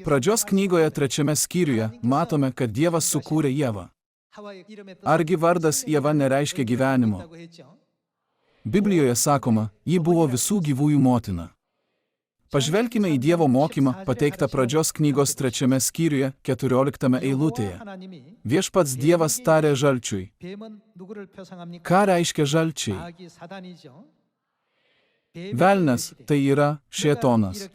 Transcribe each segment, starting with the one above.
Pradžios knygoje 3 skyriuje matome, kad Dievas sukūrė Ievą. Argi vardas Ieva nereiškia gyvenimo? Biblijoje sakoma, ji buvo visų gyvųjų motina. Pažvelkime į Dievo mokymą, pateiktą Pradžios knygos 3 skyriuje, 14 eilutėje. Viešpats Dievas tarė žalčiui. Ką reiškia žalčiai? Velnias, tai yra šėtonas.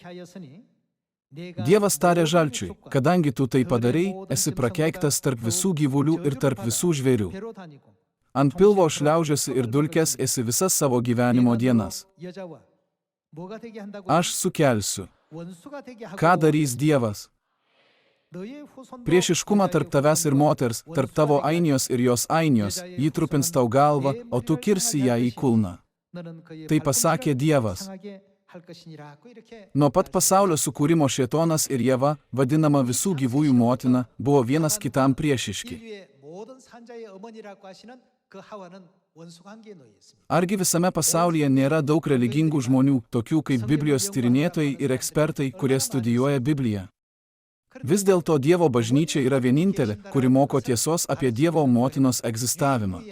Dievas tarė žalčiui, kadangi tu tai padarei, esi prakeiktas tarp visų gyvulių ir tarp visų žvėrių. Ant pilvo šliaužiasi ir dulkes esi visas savo gyvenimo dienas. Aš sukelsiu. Ką darys Dievas? Priešiškumą tarp tavęs ir moters, tarp tavo ainijos ir jos ainijos, jį trupins tau galvą, o tu kirsi ją į kulną. Tai pasakė Dievas. Nuo pat pasaulio sukūrimo šėtonas ir Ieva, vadinama visų gyvųjų motina, buvo vienas kitam priešiški. Argi visame pasaulyje nėra daug religingų žmonių, tokių kaip Biblijos tyrinėtojai ir ekspertai, kurie studijuoja Bibliją? Vis dėlto Dievo bažnyčia yra vienintelė, kuri moko tiesos apie Dievo motinos egzistavimą.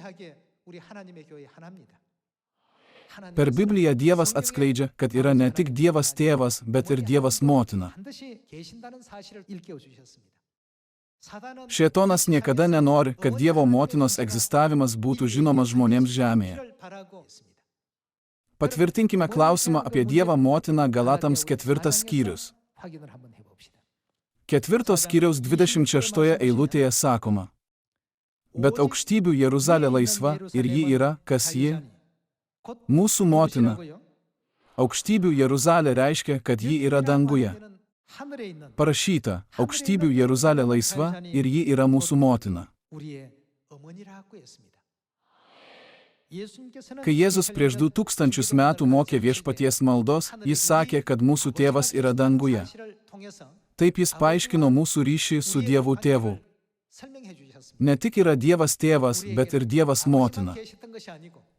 Per Bibliją Dievas atskleidžia, kad yra ne tik Dievas tėvas, bet ir Dievas motina. Šėtonas niekada nenori, kad Dievo motinos egzistavimas būtų žinomas žmonėms žemėje. Patvirtinkime klausimą apie Dievą motiną Galatams 4 skyrius. 4 skyriaus 26 eilutėje sakoma: Bet aukštybių Jeruzalė laisva ir ji yra, kas ji? Mūsų motina. Aukštybių Jeruzalė reiškia, kad ji yra danguje. Parašyta, aukštybių Jeruzalė laisva ir ji yra mūsų motina. Kai Jėzus prieš 2000 metų mokė viešpaties maldos, jis sakė, kad mūsų tėvas yra danguje. Taip jis paaiškino mūsų ryšį su Dievu tėvu. Ne tik yra Dievas tėvas, bet ir Dievas motina.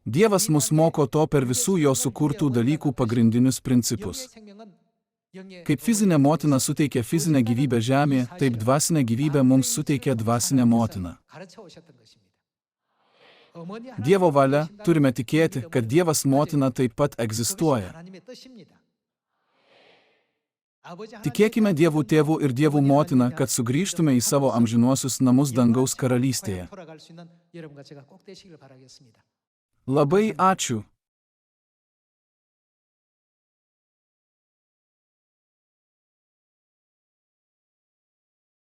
Dievas mus moko to per visų jo sukurtų dalykų pagrindinius principus. Kaip fizinė motina suteikia fizinę gyvybę žemėje, taip dvasinę gyvybę mums suteikia dvasinė motina. Dievo valia turime tikėti, kad Dievas motina taip pat egzistuoja. Tikėkime Dievų tėvų ir Dievų motiną, kad sugrįžtume į savo amžinuosius namus dangaus karalystėje. Labai ačiū.